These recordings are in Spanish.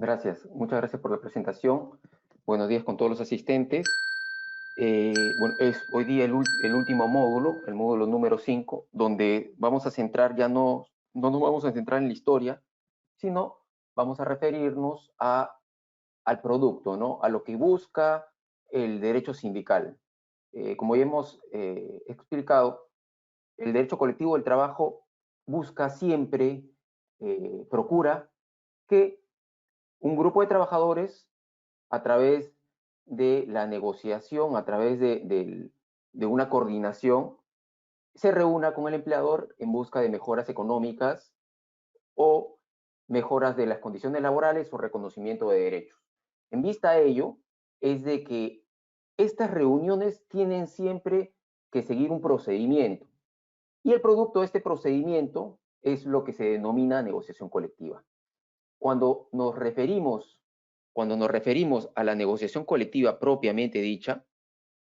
Gracias, muchas gracias por la presentación. Buenos días con todos los asistentes. Bueno, es hoy día el último módulo, el módulo número 5, donde vamos a centrar, ya no nos vamos a centrar en la historia, sino vamos a referirnos al producto, ¿no? A lo que busca el derecho sindical. Como ya hemos explicado, el derecho colectivo del trabajo busca siempre, procura que un grupo de trabajadores, a través de la negociación, a través de una coordinación, se reúna con el empleador en busca de mejoras económicas o mejoras de las condiciones laborales o reconocimiento de derechos. En vista a ello, es de que estas reuniones tienen siempre que seguir un procedimiento, y el producto de este procedimiento es lo que se denomina negociación colectiva. Cuando nos referimos, cuando nos referimos a la negociación colectiva propiamente dicha,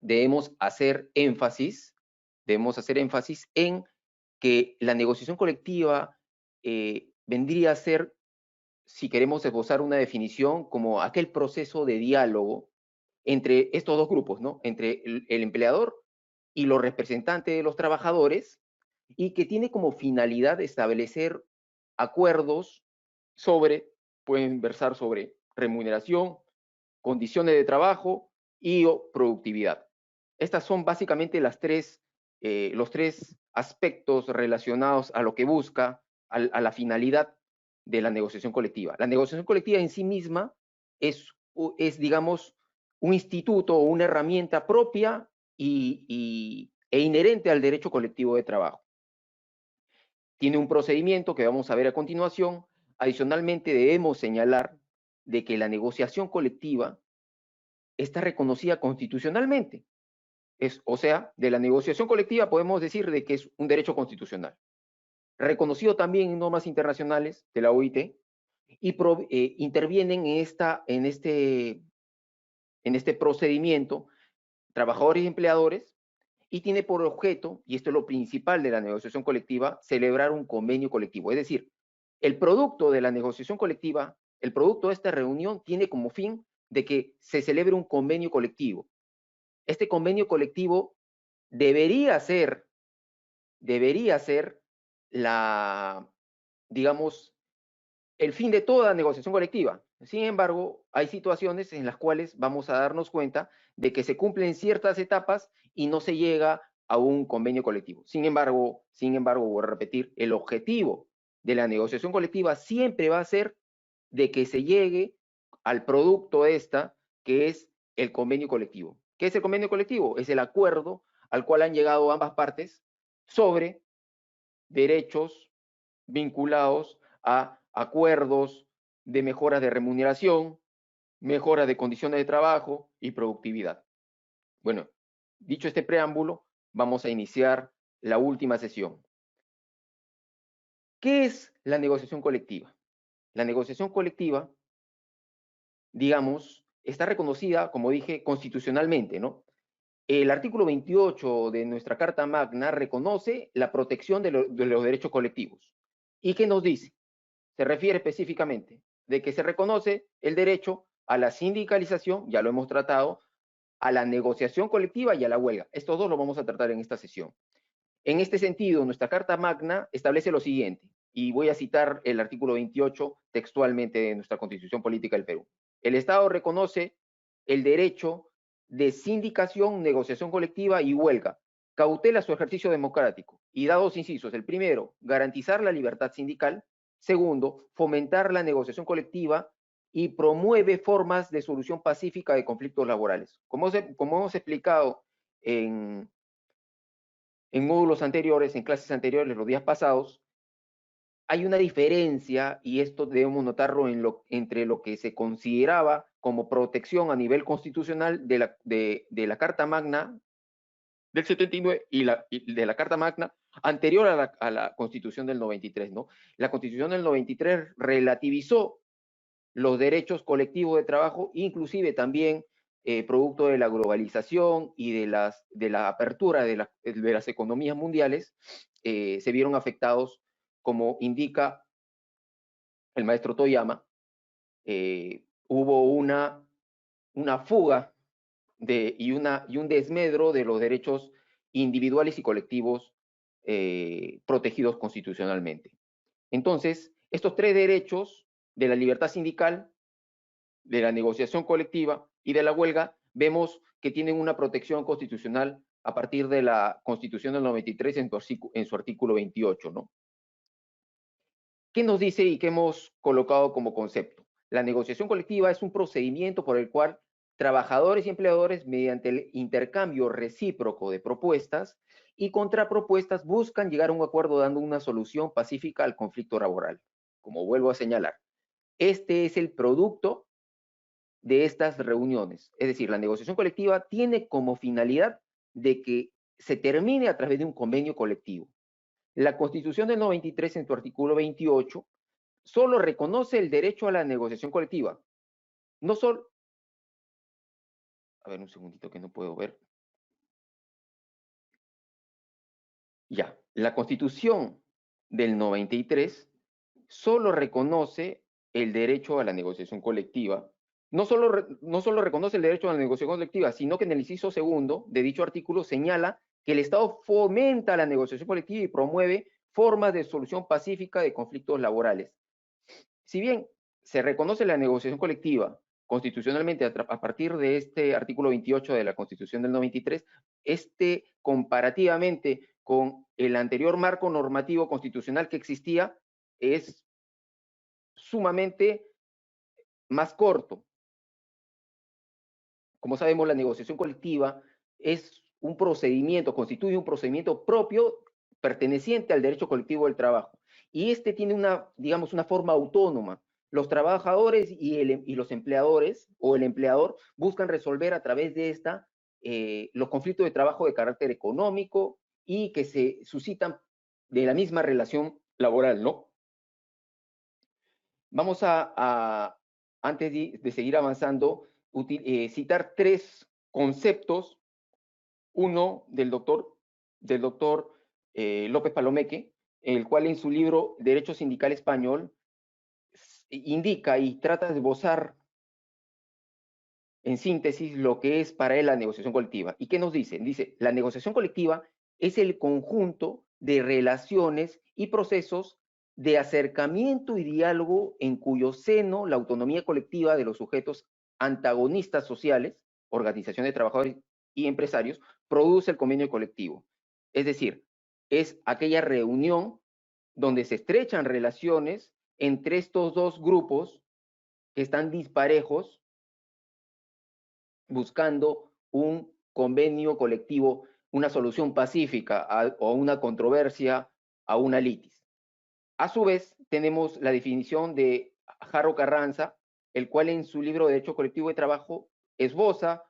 debemos hacer énfasis, en que la negociación colectiva vendría a ser, si queremos esbozar una definición, como aquel proceso de diálogo entre estos dos grupos, ¿no? Entre el empleador y los representantes de los trabajadores, y que tiene como finalidad establecer acuerdos sobre, pueden versar sobre remuneración, condiciones de trabajo y o productividad. Estas son básicamente los tres aspectos relacionados a lo que busca, a la finalidad de la negociación colectiva. La negociación colectiva en sí misma digamos, un instituto o una herramienta propia e inherente al derecho colectivo de trabajo. Tiene un procedimiento que vamos a ver a continuación. Adicionalmente, debemos señalar de que la negociación colectiva está reconocida constitucionalmente. O sea, de la negociación colectiva podemos decir de que es un derecho constitucional. Reconocido también en normas internacionales de la OIT, y intervienen en este procedimiento trabajadores y empleadores, y tiene por objeto, y esto es lo principal de la negociación colectiva, celebrar un convenio colectivo. Es decir, el producto de la negociación colectiva, el producto de esta reunión tiene como fin de que se celebre un convenio colectivo. Este convenio colectivo debería ser digamos, el fin de toda negociación colectiva. Sin embargo, hay situaciones en las cuales vamos a darnos cuenta de que se cumplen ciertas etapas y no se llega a un convenio colectivo. Sin embargo, voy a repetir, el objetivo de la negociación colectiva siempre va a ser de que se llegue al producto que es el convenio colectivo. ¿Qué es el convenio colectivo? Es el acuerdo al cual han llegado ambas partes sobre derechos vinculados a acuerdos de mejoras de remuneración, mejoras de condiciones de trabajo y productividad. Bueno, dicho este preámbulo, vamos a iniciar la última sesión. ¿Qué es la negociación colectiva? La negociación colectiva, digamos, está reconocida, como dije, constitucionalmente, ¿no? El artículo 28 de nuestra Carta Magna reconoce la protección de los derechos colectivos. ¿Y qué nos dice? Se refiere específicamente de que se reconoce el derecho a la sindicalización, ya lo hemos tratado, a la negociación colectiva y a la huelga. Estos dos lo vamos a tratar en esta sesión. En este sentido, nuestra Carta Magna establece lo siguiente, y voy a citar el artículo 28 textualmente de nuestra Constitución Política del Perú. El Estado reconoce el derecho de sindicación, negociación colectiva y huelga, cautela su ejercicio democrático, y da dos incisos. El primero, garantizar la libertad sindical. Segundo, fomentar la negociación colectiva y promueve formas de solución pacífica de conflictos laborales. Como hemos explicado en módulos anteriores, en clases anteriores, los días pasados, hay una diferencia, y esto debemos notarlo entre lo que se consideraba como protección a nivel constitucional de la Carta Magna del 79 y de la Carta Magna anterior a la Constitución del 93, ¿no? La Constitución del 93 relativizó los derechos colectivos de trabajo, inclusive también producto de la globalización y de la apertura de las economías mundiales, se vieron afectados, como indica el maestro Toyama, hubo una fuga y un desmedro de los derechos individuales y colectivos protegidos constitucionalmente. Entonces, estos tres derechos de la libertad sindical, de la negociación colectiva y de la huelga, vemos que tienen una protección constitucional a partir de la Constitución del 93 en su artículo 28, ¿no? ¿Qué nos dice y qué hemos colocado como concepto? La negociación colectiva es un procedimiento por el cual trabajadores y empleadores, mediante el intercambio recíproco de propuestas y contrapropuestas, buscan llegar a un acuerdo dando una solución pacífica al conflicto laboral. Como vuelvo a señalar, este es el producto de estas reuniones. Es decir, la negociación colectiva tiene como finalidad de que se termine a través de un convenio colectivo. La Constitución del 93, en su artículo 28, solo reconoce el derecho a la negociación colectiva. No solo... A ver, un segundito que no puedo ver. Ya, la Constitución del 93 solo reconoce el derecho a la negociación colectiva. No solo reconoce el derecho a la negociación colectiva, sino que en el inciso segundo de dicho artículo señala que el Estado fomenta la negociación colectiva y promueve formas de solución pacífica de conflictos laborales. Si bien se reconoce la negociación colectiva constitucionalmente a partir de este artículo 28 de la Constitución del 93, comparativamente con el anterior marco normativo constitucional que existía, es sumamente más corto. Como sabemos, la negociación colectiva es un procedimiento, constituye un procedimiento propio perteneciente al derecho colectivo del trabajo. Y este tiene digamos, una forma autónoma. Los trabajadores y los empleadores o el empleador buscan resolver a través de esta los conflictos de trabajo de carácter económico y que se suscitan de la misma relación laboral, ¿no? Vamos antes de seguir avanzando, citar tres conceptos, uno del doctor López Palomeque, el cual en su libro Derecho Sindical Español indica y trata de esbozar en síntesis lo que es para él la negociación colectiva. ¿Y qué nos dice? Dice, la negociación colectiva es el conjunto de relaciones y procesos de acercamiento y diálogo en cuyo seno la autonomía colectiva de los sujetos antagonistas sociales, organizaciones de trabajadores y empresarios, produce el convenio colectivo. Es decir, es aquella reunión donde se estrechan relaciones entre estos dos grupos que están disparejos buscando un convenio colectivo, una solución pacífica o una controversia, a una litis. A su vez, tenemos la definición de Jaro Carranza, el cual en su libro de Derecho Colectivo de Trabajo esboza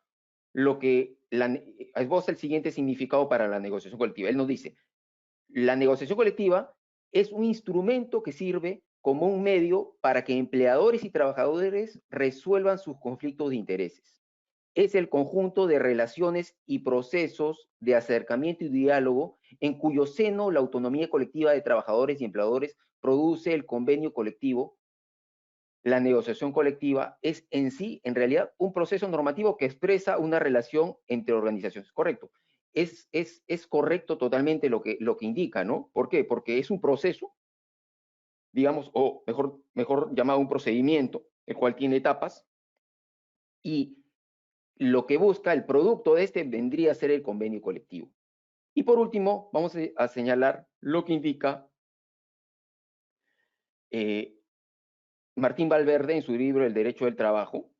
esboza el siguiente significado para la negociación colectiva. Él nos dice, la negociación colectiva es un instrumento que sirve como un medio para que empleadores y trabajadores resuelvan sus conflictos de intereses. Es el conjunto de relaciones y procesos de acercamiento y diálogo en cuyo seno la autonomía colectiva de trabajadores y empleadores produce el convenio colectivo. La negociación colectiva es en sí, en realidad, un proceso normativo que expresa una relación entre organizaciones. Correcto. Es correcto totalmente lo que indica, ¿no? ¿Por qué? Porque es un proceso, digamos, o mejor llamado un procedimiento, el cual tiene etapas, y lo que busca, el producto de este vendría a ser el convenio colectivo. Y por último, vamos a señalar lo que indica Martín Valverde en su libro El Derecho del Trabajo,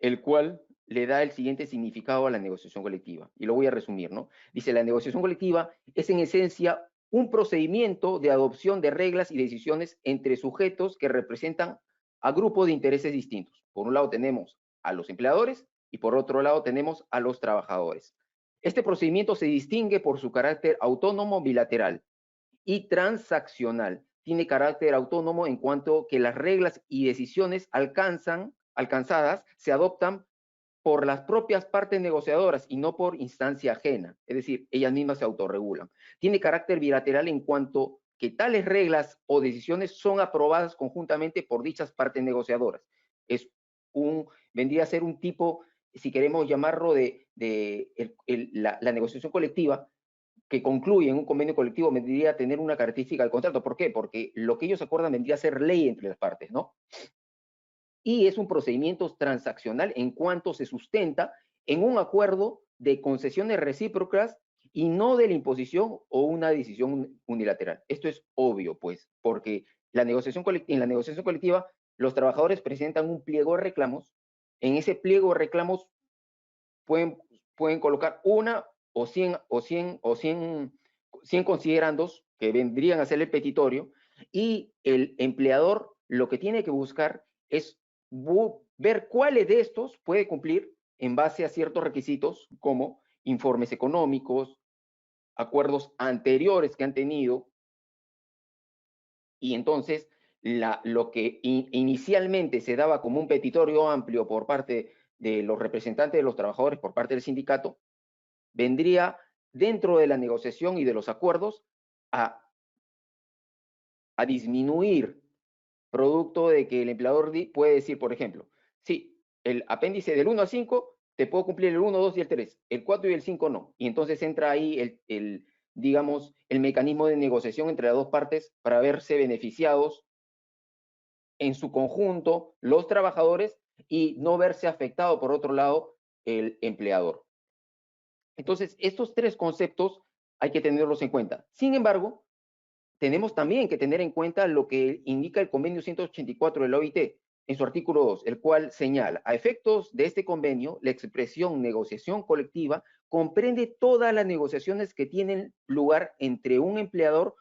el cual le da el siguiente significado a la negociación colectiva. Y lo voy a resumir, ¿no? Dice, la negociación colectiva es en esencia un procedimiento de adopción de reglas y decisiones entre sujetos que representan a grupos de intereses distintos. Por un lado tenemos a los empleadores y por otro lado tenemos a los trabajadores. Este procedimiento se distingue por su carácter autónomo bilateral y transaccional. Tiene carácter autónomo en cuanto que las reglas y decisiones alcanzadas se adoptan por las propias partes negociadoras y no por instancia ajena, es decir, ellas mismas se autorregulan. Tiene carácter bilateral en cuanto que tales reglas o decisiones son aprobadas conjuntamente por dichas partes negociadoras. vendría a ser un tipo, si queremos llamarlo, la negociación colectiva que concluye en un convenio colectivo vendría a tener una característica del contrato. ¿Por qué? Porque lo que ellos acuerdan vendría a ser ley entre las partes, ¿no? Y es un procedimiento transaccional en cuanto se sustenta en un acuerdo de concesiones recíprocas y no de la imposición o una decisión unilateral. Esto es obvio, pues, porque en la negociación colectiva los trabajadores presentan un pliego de reclamos. En ese pliego de reclamos pueden colocar una o 100 considerandos que vendrían a ser el petitorio, y el empleador lo que tiene que buscar es ver cuáles de estos puede cumplir en base a ciertos requisitos como informes económicos, acuerdos anteriores que han tenido, y entonces lo que inicialmente se daba como un petitorio amplio por parte de los representantes de los trabajadores, por parte del sindicato, vendría dentro de la negociación y de los acuerdos a, a disminuir, producto de que el empleador puede decir, por ejemplo, sí, el apéndice del 1 al 5 te puedo cumplir el 1, 2 y el 3, el 4 y el 5 no. Y entonces entra ahí digamos, el mecanismo de negociación entre las dos partes para verse beneficiados en su conjunto los trabajadores y no verse afectado, por otro lado, el empleador. Entonces, estos tres conceptos hay que tenerlos en cuenta. Sin embargo, tenemos también que tener en cuenta lo que indica el convenio 184 de la OIT en su artículo 2, el cual señala: a efectos de este convenio, la expresión negociación colectiva comprende todas las negociaciones que tienen lugar entre un empleador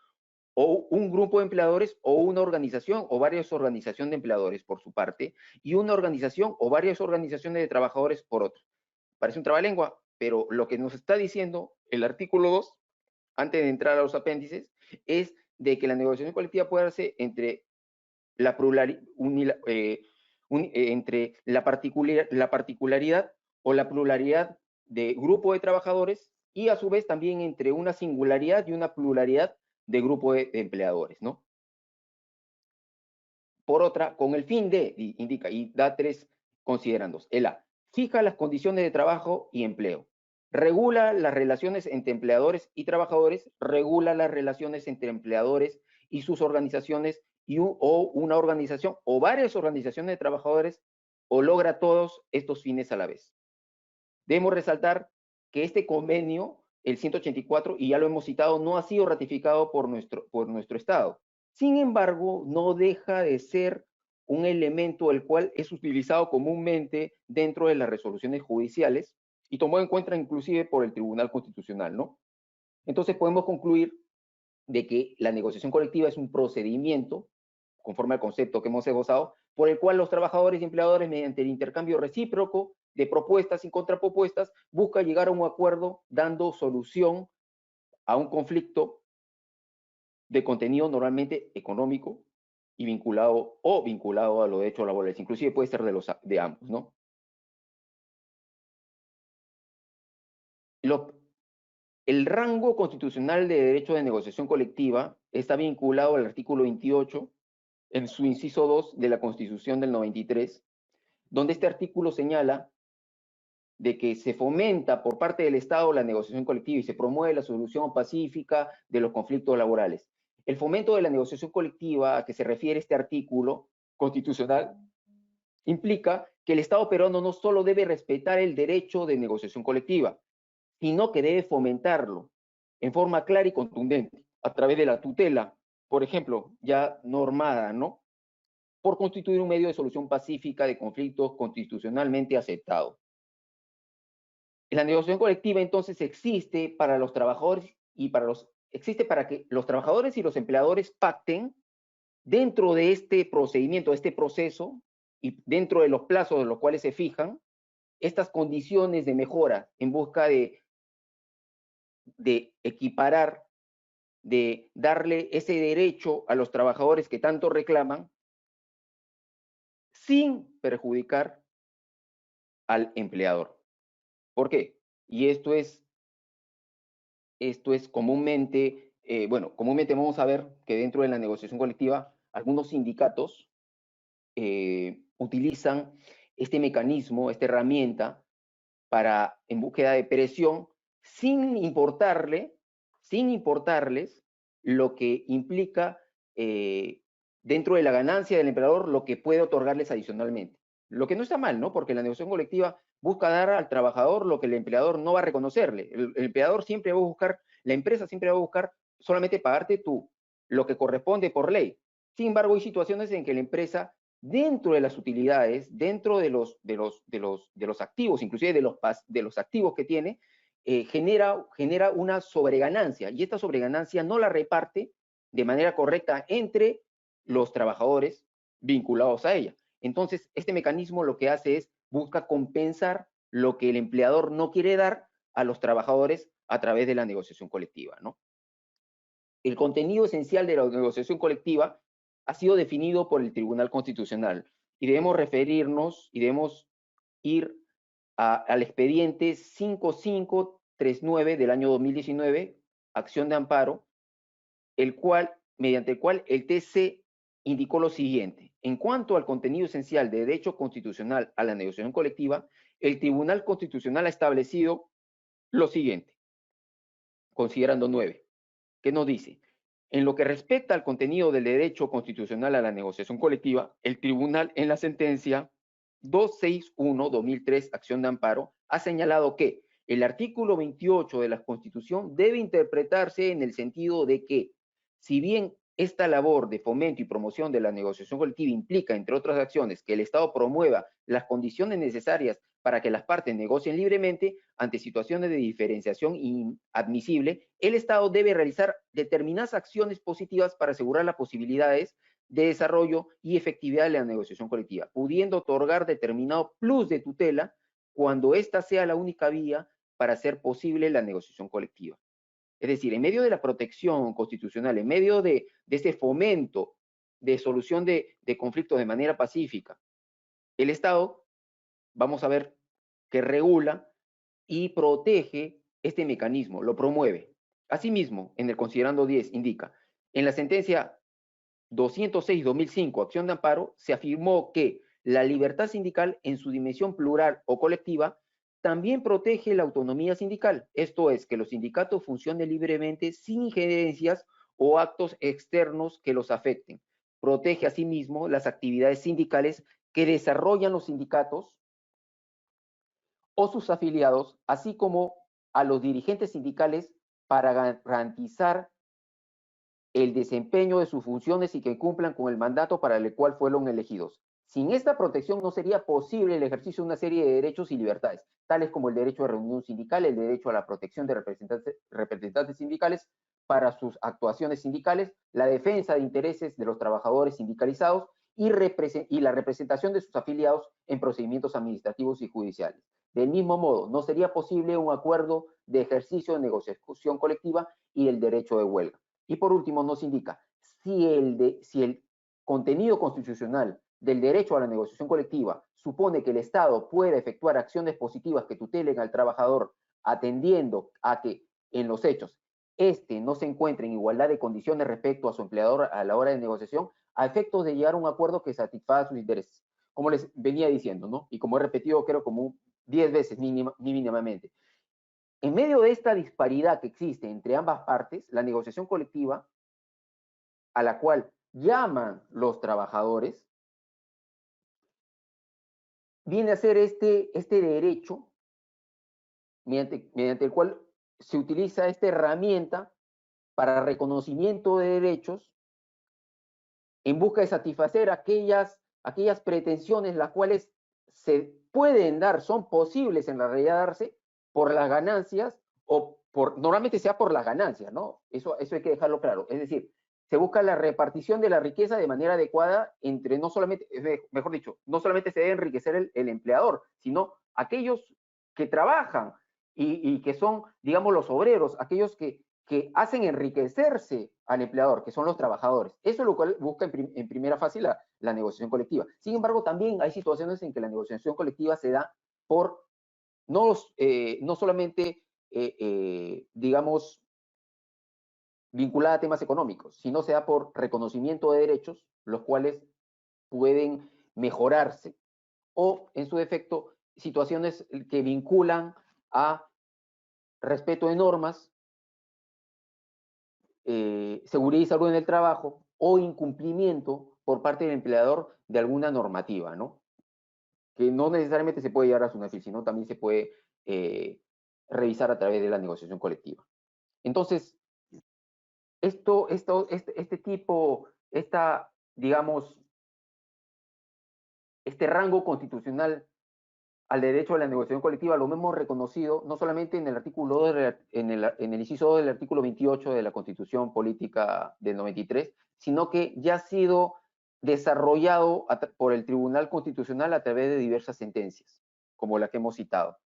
o un grupo de empleadores o una organización o varias organizaciones de empleadores por su parte, y una organización o varias organizaciones de trabajadores por otra. Parece un trabalengua, pero lo que nos está diciendo el artículo 2, antes de entrar a los apéndices, es de que la negociación colectiva puede darse entre entre la particularidad o la pluralidad de grupo de trabajadores, y a su vez también entre una singularidad y una pluralidad de grupo de empleadores, ¿no? Por otra, con el fin de, indica, y da tres considerandos. El A, fija las condiciones de trabajo y empleo. Regula las relaciones entre empleadores y trabajadores, regula las relaciones entre empleadores y sus organizaciones, o una organización o varias organizaciones de trabajadores, o logra todos estos fines a la vez. Debemos resaltar que este convenio, el 184, y ya lo hemos citado, no ha sido ratificado por nuestro Estado. Sin embargo, no deja de ser un elemento el cual es utilizado comúnmente dentro de las resoluciones judiciales y tomado en cuenta inclusive por el Tribunal Constitucional, ¿no? Entonces podemos concluir de que la negociación colectiva es un procedimiento, conforme al concepto que hemos esbozado, por el cual los trabajadores y empleadores, mediante el intercambio recíproco de propuestas y contrapropuestas, buscan llegar a un acuerdo dando solución a un conflicto de contenido normalmente económico y vinculado a los derechos laborales. Inclusive puede ser de ambos, ¿no? El rango constitucional de derecho de negociación colectiva está vinculado al artículo 28, en su inciso 2 de la Constitución del 93, donde este artículo señala de que se fomenta por parte del Estado la negociación colectiva y se promueve la solución pacífica de los conflictos laborales. El fomento de la negociación colectiva a que se refiere este artículo constitucional implica que el Estado peruano no solo debe respetar el derecho de negociación colectiva, sino que debe fomentarlo en forma clara y contundente, a través de la tutela, por ejemplo, ya normada, ¿no?, por constituir un medio de solución pacífica de conflictos constitucionalmente aceptado. La negociación colectiva entonces existe para los trabajadores existe para que los trabajadores y los empleadores pacten dentro de este procedimiento, de este proceso, y dentro de los plazos de los cuales se fijan estas condiciones de mejora en busca de equiparar, de darle ese derecho a los trabajadores que tanto reclaman, sin perjudicar al empleador. ¿Por qué? Y esto es comúnmente, comúnmente vamos a ver que dentro de la negociación colectiva, algunos sindicatos utilizan este mecanismo, esta herramienta, en búsqueda de presión, sin importarles lo que implica dentro de la ganancia del empleador, lo que puede otorgarles adicionalmente. Lo que no está mal, ¿no? Porque la negociación colectiva busca dar al trabajador lo que el empleador no va a reconocerle. El empleador siempre va a buscar, la empresa siempre va a buscar solamente pagarte tú lo que corresponde por ley. Sin embargo, hay situaciones en que la empresa, dentro de las utilidades, dentro de los activos, inclusive de los activos que tiene, genera una sobreganancia, y esta sobreganancia no la reparte de manera correcta entre los trabajadores vinculados a ella. Entonces, este mecanismo lo que hace es busca compensar lo que el empleador no quiere dar a los trabajadores a través de la negociación colectiva, ¿no? El contenido esencial de la negociación colectiva ha sido definido por el Tribunal Constitucional y debemos referirnos y debemos ir al expediente 5539 del año 2019, acción de amparo, mediante el cual el TC indicó lo siguiente: en cuanto al contenido esencial de derecho constitucional a la negociación colectiva, el Tribunal Constitucional ha establecido lo siguiente, considerando 9, que nos dice: en lo que respecta al contenido del derecho constitucional a la negociación colectiva, el tribunal en la sentencia 261-2003, acción de amparo, ha señalado que el artículo 28 de la Constitución debe interpretarse en el sentido de que, si bien esta labor de fomento y promoción de la negociación colectiva implica, entre otras acciones, que el Estado promueva las condiciones necesarias para que las partes negocien libremente ante situaciones de diferenciación inadmisible, el Estado debe realizar determinadas acciones positivas para asegurar las posibilidades de desarrollo y efectividad de la negociación colectiva, pudiendo otorgar determinado plus de tutela cuando ésta sea la única vía para hacer posible la negociación colectiva. Es decir, en medio de la protección constitucional, en medio de este fomento de solución de conflictos de manera pacífica, el Estado, vamos a ver, que regula y protege este mecanismo, lo promueve. Asimismo, en el considerando 10 indica: en la sentencia 206-2005, acción de amparo, se afirmó que la libertad sindical en su dimensión plural o colectiva también protege la autonomía sindical. Esto es, que los sindicatos funcionen libremente sin injerencias o actos externos que los afecten. Protege asimismo las actividades sindicales que desarrollan los sindicatos o sus afiliados, así como a los dirigentes sindicales, para garantizar el desempeño de sus funciones y que cumplan con el mandato para el cual fueron elegidos. Sin esta protección no sería posible el ejercicio de una serie de derechos y libertades, tales como el derecho de reunión sindical, el derecho a la protección de representantes sindicales para sus actuaciones sindicales, la defensa de intereses de los trabajadores sindicalizados y la representación de sus afiliados en procedimientos administrativos y judiciales. Del mismo modo, no sería posible un acuerdo de ejercicio de negociación colectiva y el derecho de huelga. Y por último, nos indica: si el contenido constitucional del derecho a la negociación colectiva supone que el Estado pueda efectuar acciones positivas que tutelen al trabajador, atendiendo a que en los hechos éste no se encuentre en igualdad de condiciones respecto a su empleador a la hora de negociación, a efectos de llegar a un acuerdo que satisfaga sus intereses. Como les venía diciendo, ¿no? Y como he repetido, creo, como 10 veces mínimamente. En medio de esta disparidad que existe entre ambas partes, la negociación colectiva, a la cual llaman los trabajadores, viene a ser este derecho mediante el cual se utiliza esta herramienta para reconocimiento de derechos en busca de satisfacer aquellas pretensiones las cuales se pueden dar, son posibles en la realidad darse por las ganancias o normalmente sea por las ganancias, ¿no? Eso hay que dejarlo claro. Es decir, se busca la repartición de la riqueza de manera adecuada entre no solamente, mejor dicho, no solamente se debe enriquecer el empleador, sino aquellos que trabajan y que son, digamos, los obreros, aquellos que hacen enriquecerse al empleador, que son los trabajadores. Eso es lo cual busca en primera fase la negociación colectiva. Sin embargo, también hay situaciones en que la negociación colectiva se da por no solamente, digamos, vinculada a temas económicos, sino se da por reconocimiento de derechos, los cuales pueden mejorarse, o en su defecto, situaciones que vinculan a respeto de normas, seguridad y salud en el trabajo, o incumplimiento por parte del empleador de alguna normativa, ¿no? Que no necesariamente se puede llevar a su NAFIL, sino también se puede revisar a través de la negociación colectiva. Entonces, este tipo, digamos, este rango constitucional al derecho a la negociación colectiva lo hemos reconocido no solamente en el artículo 2 en el inciso 2 del artículo 28 de la Constitución Política del 93, sino que ya ha sido desarrollado por el Tribunal Constitucional a través de diversas sentencias, como la que hemos citado.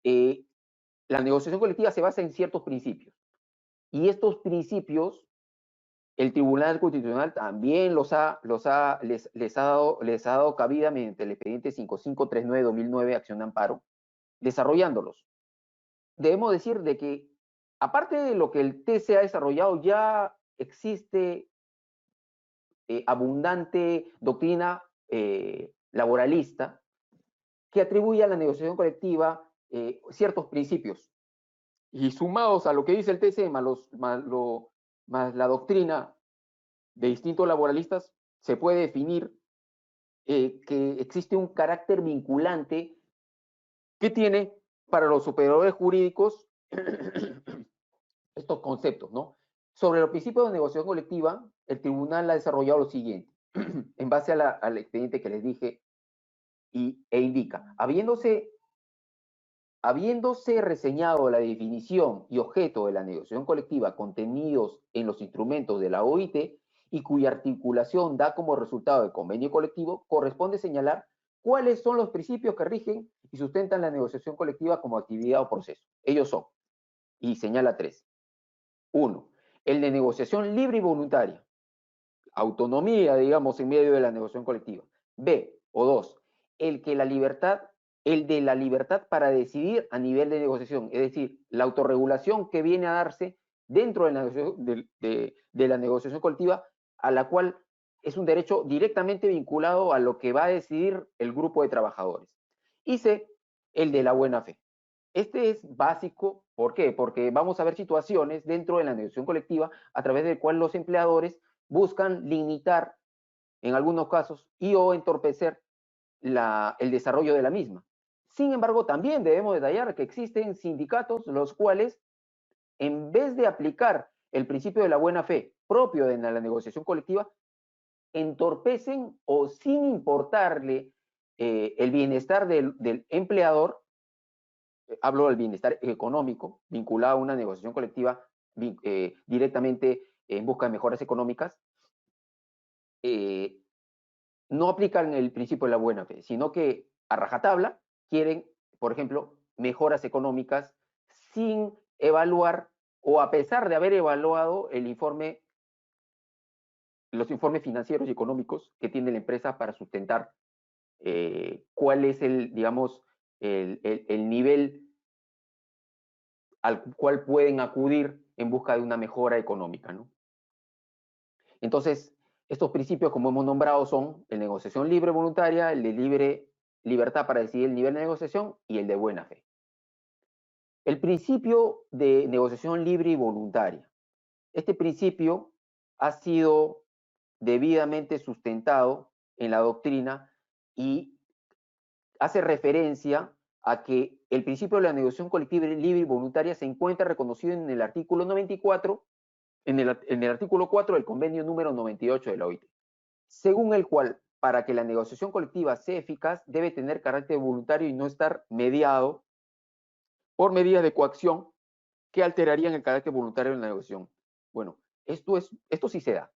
La negociación colectiva se basa en ciertos principios, y estos principios el Tribunal Constitucional también les ha dado cabida mediante el expediente 5539-2009, acción de amparo, desarrollándolos. Debemos decir de que, aparte de lo que el TC ha desarrollado, ya existe abundante doctrina laboralista que atribuye a la negociación colectiva ciertos principios. Y sumados a lo que dice el TC, más la doctrina de distintos laboralistas, se puede definir que existe un carácter vinculante que tiene para los operadores jurídicos estos conceptos, ¿no? Sobre los principios de negociación colectiva, el tribunal ha desarrollado lo siguiente, en base al expediente que les dije, e indica, habiéndose reseñado la definición y objeto de la negociación colectiva contenidos en los instrumentos de la OIT y cuya articulación da como resultado el convenio colectivo, corresponde señalar cuáles son los principios que rigen y sustentan la negociación colectiva como actividad o proceso. Ellos son, y señala tres. 1. El de negociación libre y voluntaria. Autonomía, digamos, en medio de la negociación colectiva. B, o 2. El de la libertad para decidir a nivel de negociación, es decir, la autorregulación que viene a darse dentro de la negociación colectiva, a la cual es un derecho directamente vinculado a lo que va a decidir el grupo de trabajadores. Y C, el de la buena fe. Este es básico, ¿por qué? Porque vamos a ver situaciones dentro de la negociación colectiva a través del cual los empleadores buscan limitar, en algunos casos, y o entorpecer el desarrollo de la misma. Sin embargo, también debemos detallar que existen sindicatos los cuales, en vez de aplicar el principio de la buena fe propio de la negociación colectiva, entorpecen o sin importarle el bienestar del empleador, hablo del bienestar económico vinculado a una negociación colectiva directamente en busca de mejoras económicas, no aplican el principio de la buena fe, sino que a rajatabla quieren, por ejemplo, mejoras económicas sin evaluar o a pesar de haber evaluado los informes financieros y económicos que tiene la empresa para sustentar cuál es digamos, el nivel al cual pueden acudir en busca de una mejora económica, ¿no? Entonces, estos principios, como hemos nombrado, son el de negociación libre voluntaria, el de libertad para decidir el nivel de negociación y el de buena fe. El principio de negociación libre y voluntaria. Este principio ha sido debidamente sustentado en la doctrina y hace referencia a que el principio de la negociación colectiva libre y voluntaria se encuentra reconocido en el artículo 94, en el artículo 4 del convenio número 98 de la OIT, según el cual, para que la negociación colectiva sea eficaz, debe tener carácter voluntario y no estar mediado por medidas de coacción que alterarían el carácter voluntario de la negociación. Bueno, esto sí se da.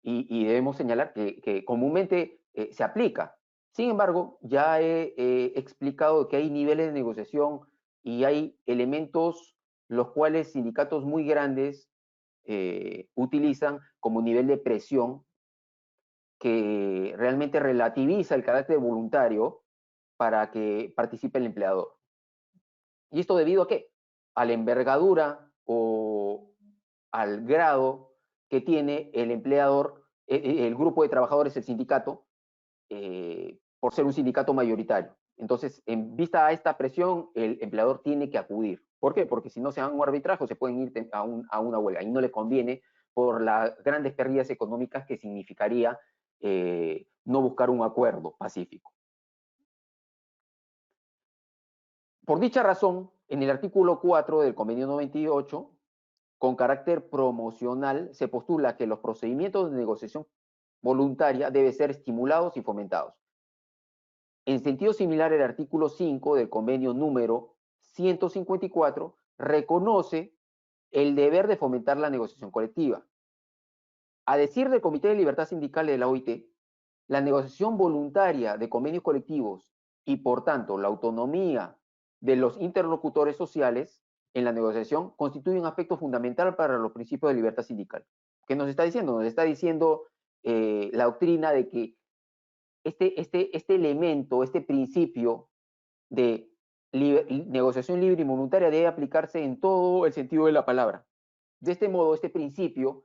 Y debemos señalar que comúnmente se aplica. Sin embargo, ya he explicado que hay niveles de negociación y hay elementos los cuales sindicatos muy grandes utilizan como nivel de presión que realmente relativiza el carácter voluntario para que participe el empleador. ¿Y esto debido a qué? A la envergadura o al grado que tiene el empleador, el grupo de trabajadores, el sindicato, por ser un sindicato mayoritario. Entonces, en vista a esta presión, el empleador tiene que acudir. ¿Por qué? Porque si no se dan un arbitraje, se pueden ir a una huelga. Y no le conviene por las grandes pérdidas económicas que significaría no buscar un acuerdo pacífico. Por dicha razón, en el artículo 4 del convenio 98, con carácter promocional, se postula que los procedimientos de negociación voluntaria deben ser estimulados y fomentados. En sentido similar, el artículo 5 del convenio número 154 reconoce el deber de fomentar la negociación colectiva. A decir del Comité de Libertad Sindical de la OIT, la negociación voluntaria de convenios colectivos y, por tanto, la autonomía de los interlocutores sociales en la negociación constituye un aspecto fundamental para los principios de libertad sindical. ¿Qué nos está diciendo? Nos está diciendo la doctrina de que este elemento, este principio de negociación libre y voluntaria debe aplicarse en todo el sentido de la palabra. De este modo, este principio,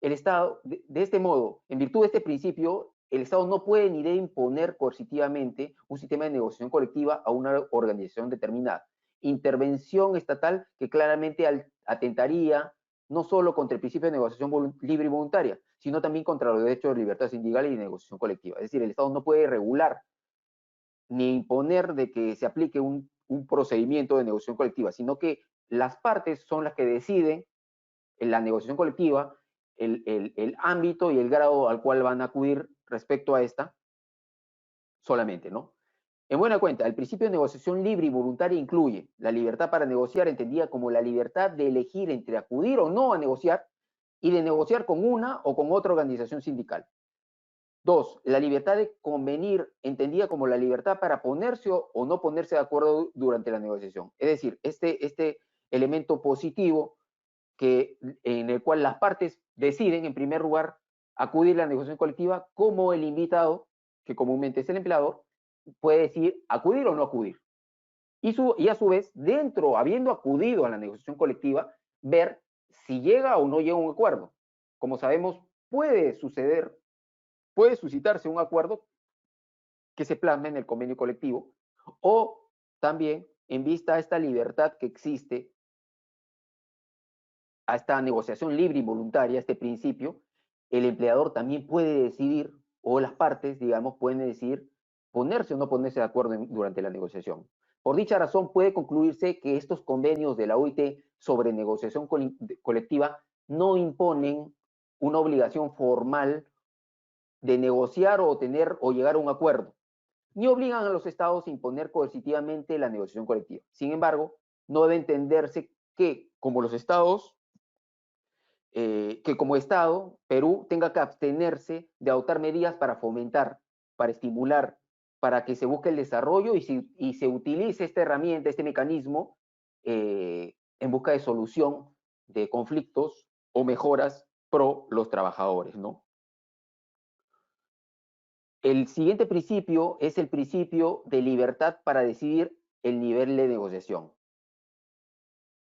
el Estado, de este modo, en virtud de este principio, el Estado no puede ni debe imponer coercitivamente un sistema de negociación colectiva a una organización determinada. Intervención estatal que claramente atentaría no solo contra el principio de negociación libre y voluntaria, sino también contra los derechos de libertad sindical y de negociación colectiva. Es decir, el Estado no puede regular ni imponer de que se aplique un procedimiento de negociación colectiva, sino que las partes son las que deciden en la negociación colectiva el ámbito y el grado al cual van a acudir respecto a esta solamente, ¿no? En buena cuenta, el principio de negociación libre y voluntaria incluye la libertad para negociar, entendida como la libertad de elegir entre acudir o no a negociar y de negociar con una o con otra organización sindical. Dos, la libertad de convenir, entendida como la libertad para ponerse o no ponerse de acuerdo durante la negociación. Es decir, este elemento positivo en el cual las partes deciden, en primer lugar, acudir a la negociación colectiva, como el invitado, que comúnmente es el empleador, puede decir acudir o no acudir. Y a su vez, dentro, habiendo acudido a la negociación colectiva, ver si llega o no llega a un acuerdo. Como sabemos, puede suceder, puede suscitarse un acuerdo que se plasma en el convenio colectivo, o también en vista a esta libertad que existe, a esta negociación libre y voluntaria, este principio, el empleador también puede decidir, o las partes, digamos, pueden decidir ponerse o no ponerse de acuerdo durante la negociación. Por dicha razón, puede concluirse que estos convenios de la OIT sobre negociación colectiva no imponen una obligación formal de negociar o tener o llegar a un acuerdo, ni obligan a los estados a imponer coercitivamente la negociación colectiva. Sin embargo, no debe entenderse que, como los estados, que como Estado, Perú tenga que abstenerse de adoptar medidas para fomentar, para estimular, para que se busque el desarrollo y se utilice esta herramienta, este mecanismo, en busca de solución de conflictos o mejoras pro los trabajadores, ¿no? El siguiente principio es el principio de libertad para decidir el nivel de negociación.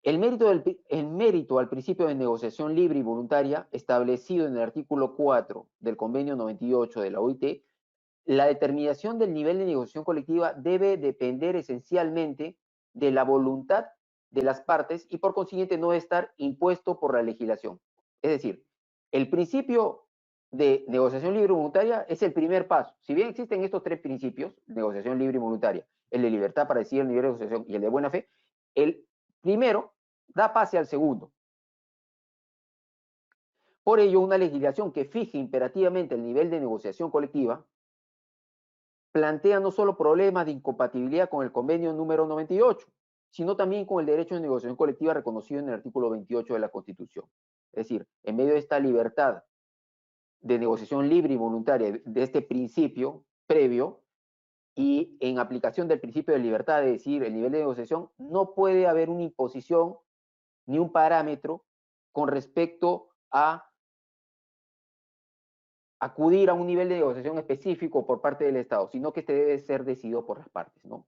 El mérito al principio de negociación libre y voluntaria, establecido en el artículo 4 del convenio 98 de la OIT, la determinación del nivel de negociación colectiva debe depender esencialmente de la voluntad de las partes y por consiguiente no estar impuesto por la legislación. Es decir, el principio de negociación libre y voluntaria es el primer paso. Si bien existen estos tres principios, negociación libre y voluntaria, el de libertad para decidir el nivel de negociación y el de buena fe, el primero da pase al segundo. Por ello, una legislación que fije imperativamente el nivel de negociación colectiva plantea no solo problemas de incompatibilidad con el convenio número 98, sino también con el derecho de negociación colectiva reconocido en el artículo 28 de la Constitución. Es decir, en medio de esta libertad de negociación libre y voluntaria, de este principio previo, y en aplicación del principio de libertad de decir el nivel de negociación, no puede haber una imposición ni un parámetro con respecto a acudir a un nivel de negociación específico por parte del Estado, sino que este debe ser decidido por las partes, ¿no?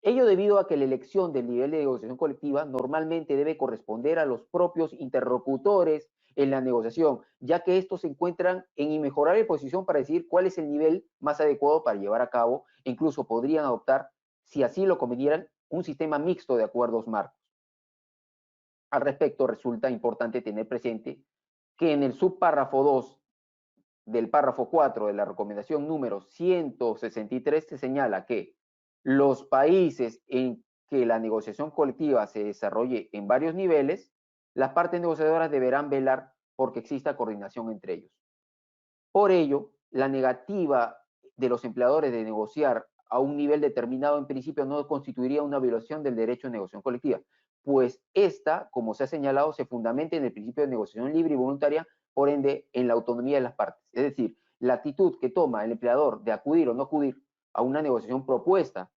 Ello debido a que la elección del nivel de negociación colectiva normalmente debe corresponder a los propios interlocutores en la negociación, ya que estos se encuentran en inmejorable posición para decidir cuál es el nivel más adecuado para llevar a cabo, e incluso podrían adoptar, si así lo convenieran, un sistema mixto de acuerdos marcos. Al respecto, resulta importante tener presente que en el subpárrafo 2 del párrafo 4 de la recomendación número 163 se señala que los países en que la negociación colectiva se desarrolle en varios niveles, las partes negociadoras deberán velar porque exista coordinación entre ellos. Por ello, la negativa de los empleadores de negociar a un nivel determinado en principio no constituiría una violación del derecho de negociación colectiva, pues esta, como se ha señalado, se fundamenta en el principio de negociación libre y voluntaria, por ende, en la autonomía de las partes. Es decir, la actitud que toma el empleador de acudir o no acudir a una negociación propuesta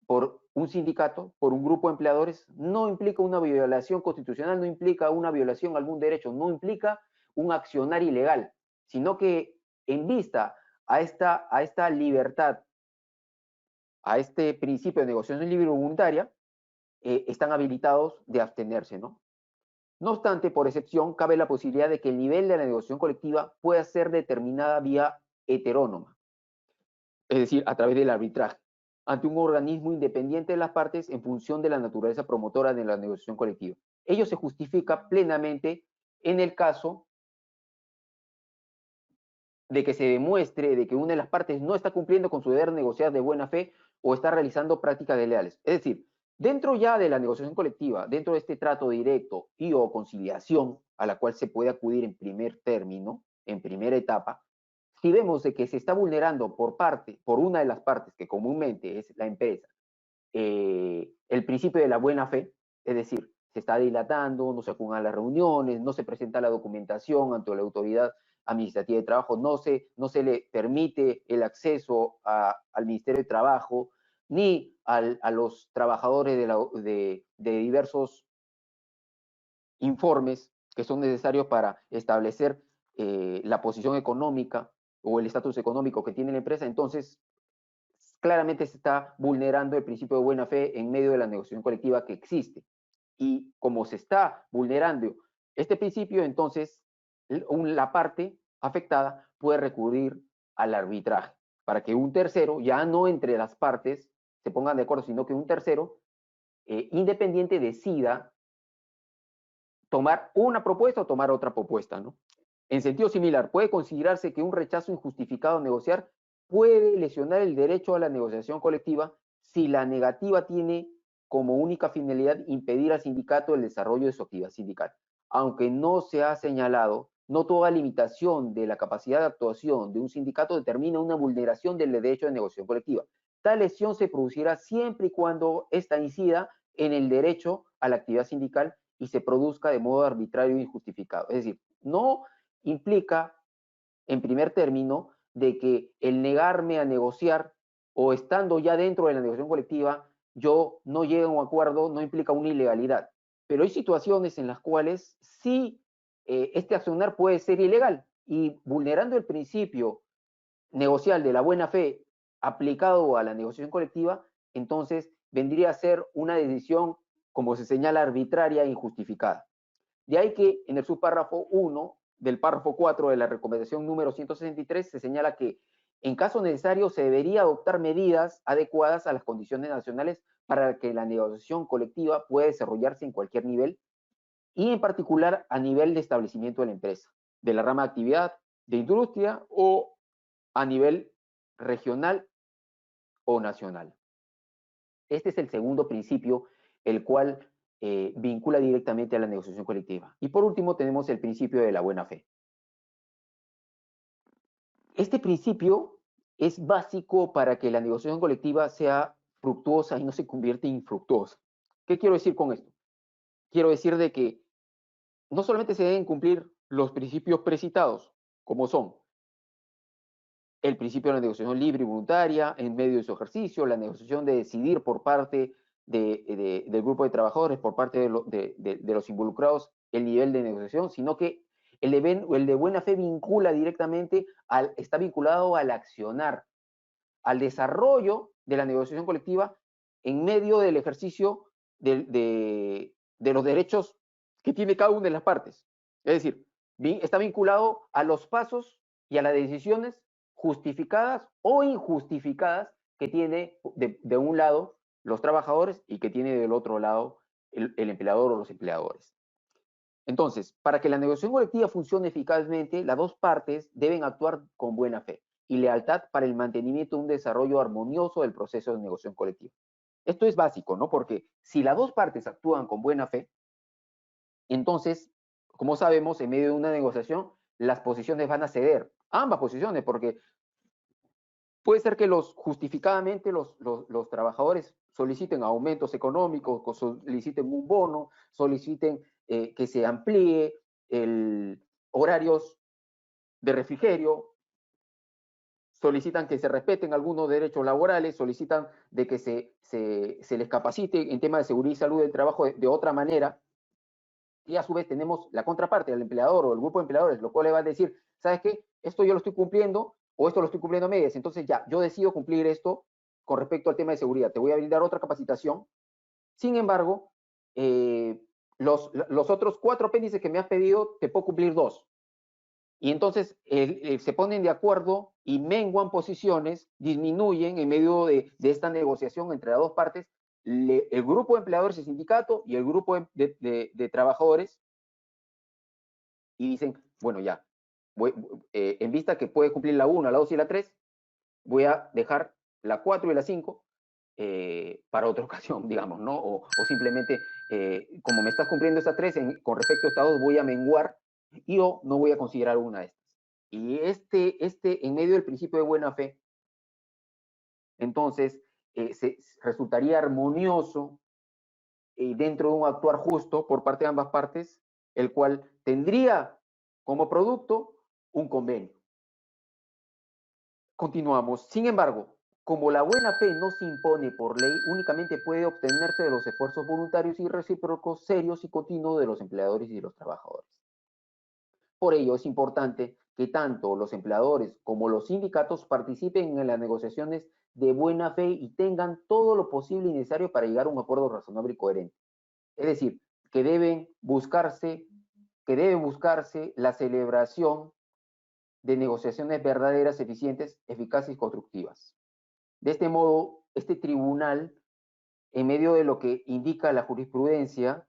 por un sindicato, por un grupo de empleadores, no implica una violación constitucional, no implica una violación a algún derecho, no implica un accionar ilegal, sino que en vista a esta libertad, a este principio de negociación libre y voluntaria, están habilitados de abstenerse, ¿no? No obstante, por excepción, cabe la posibilidad de que el nivel de la negociación colectiva pueda ser determinada vía heterónoma, es decir, a través del arbitraje, ante un organismo independiente de las partes en función de la naturaleza promotora de la negociación colectiva. Ello se justifica plenamente en el caso de que se demuestre de que una de las partes no está cumpliendo con su deber negociar de buena fe o está realizando prácticas desleales. Es decir, dentro ya de la negociación colectiva, dentro de este trato directo y o conciliación a la cual se puede acudir en primer término, en primera etapa, si vemos de que se está vulnerando por una de las partes, que comúnmente es la empresa, el principio de la buena fe, es decir, se está dilatando, no se acudan a las reuniones, no se presenta la documentación ante la autoridad administrativa de trabajo, no se le permite el acceso al Ministerio de Trabajo, ni a los trabajadores de diversos informes que son necesarios para establecer la posición económica o el estatus económico que tiene la empresa, entonces claramente se está vulnerando el principio de buena fe en medio de la negociación colectiva que existe. Y como se está vulnerando este principio, entonces la parte afectada puede recurrir al arbitraje para que un tercero, ya no entre las partes, se pongan de acuerdo, sino que un tercero independiente decida tomar una propuesta o tomar otra propuesta, ¿no? En sentido similar, puede considerarse que un rechazo injustificado a negociar puede lesionar el derecho a la negociación colectiva si la negativa tiene como única finalidad impedir al sindicato el desarrollo de su actividad sindical. Aunque no se ha señalado, no toda limitación de la capacidad de actuación de un sindicato determina una vulneración del derecho de negociación colectiva. Tal lesión se producirá siempre y cuando ésta incida en el derecho a la actividad sindical y se produzca de modo arbitrario e injustificado. Es decir, no implica, en primer término, de que el negarme a negociar o estando ya dentro de la negociación colectiva, yo no llegue a un acuerdo, no implica una ilegalidad. Pero hay situaciones en las cuales sí este accionar puede ser ilegal y vulnerando el principio negocial de la buena fe aplicado a la negociación colectiva, entonces vendría a ser una decisión, como se señala, arbitraria e injustificada. De ahí que en el subpárrafo 1 del párrafo 4 de la recomendación número 163 se señala que en caso necesario se debería adoptar medidas adecuadas a las condiciones nacionales para que la negociación colectiva pueda desarrollarse en cualquier nivel y en particular a nivel de establecimiento de la empresa, de la rama de actividad, de industria o a nivel regional o nacional. Este es el segundo principio, el cual vincula directamente a la negociación colectiva. Y por último tenemos el principio de la buena fe. Este principio es básico para que la negociación colectiva sea fructuosa y no se convierta en infructuosa. ¿Qué quiero decir con esto? Quiero decir de que no solamente se deben cumplir los principios precitados, como son el principio de la negociación libre y voluntaria en medio de su ejercicio, la negociación de decidir por parte del grupo de trabajadores, por parte de los involucrados, el nivel de negociación, sino que el de buena fe vincula directamente, está vinculado al accionar, al desarrollo de la negociación colectiva en medio del ejercicio de los derechos que tiene cada una de las partes. Es decir, está vinculado a los pasos y a las decisiones justificadas o injustificadas que tiene de un lado los trabajadores y que tiene del otro lado el empleador o los empleadores. Entonces, para que la negociación colectiva funcione eficazmente, las dos partes deben actuar con buena fe y lealtad para el mantenimiento de un desarrollo armonioso del proceso de negociación colectiva. Esto es básico, ¿no? Porque si las dos partes actúan con buena fe, entonces, como sabemos, en medio de una negociación, las posiciones van a ceder, ambas posiciones, porque puede ser que justificadamente los trabajadores soliciten aumentos económicos, soliciten un bono, soliciten que se amplíe horarios de refrigerio, solicitan que se respeten algunos derechos laborales, solicitan de que se les capacite en temas de seguridad y salud del trabajo de otra manera, y a su vez tenemos la contraparte, el empleador o el grupo de empleadores, lo cual le va a decir, ¿sabes qué? Esto yo lo estoy cumpliendo o esto lo estoy cumpliendo a medias, entonces ya, yo decido cumplir esto con respecto al tema de seguridad, te voy a brindar otra capacitación. Sin embargo, los otros 4 apéndices que me has pedido, te puedo cumplir 2. Y entonces se ponen de acuerdo y menguan posiciones, disminuyen en medio de esta negociación entre las dos partes, el grupo de empleadores y sindicato y el grupo de trabajadores, y dicen, bueno, ya, en vista que puede cumplir la 1, la 2 y la 3, voy a dejar la 4 y la 5 para otra ocasión, digamos, ¿no? O simplemente, como me estás cumpliendo estas 3, con respecto a estas 2 voy a menguar y yo no voy a considerar una de estas. Y en medio del principio de buena fe, entonces, resultaría armonioso dentro de un actuar justo por parte de ambas partes, el cual tendría como producto un convenio. Continuamos. Sin embargo, como la buena fe no se impone por ley, únicamente puede obtenerse de los esfuerzos voluntarios y recíprocos serios y continuos de los empleadores y de los trabajadores. Por ello, es importante que tanto los empleadores como los sindicatos participen en las negociaciones de buena fe y tengan todo lo posible y necesario para llegar a un acuerdo razonable y coherente. Es decir, que debe buscarse la celebración de negociaciones verdaderas, eficientes, eficaces y constructivas. De este modo, este tribunal, en medio de lo que indica la jurisprudencia,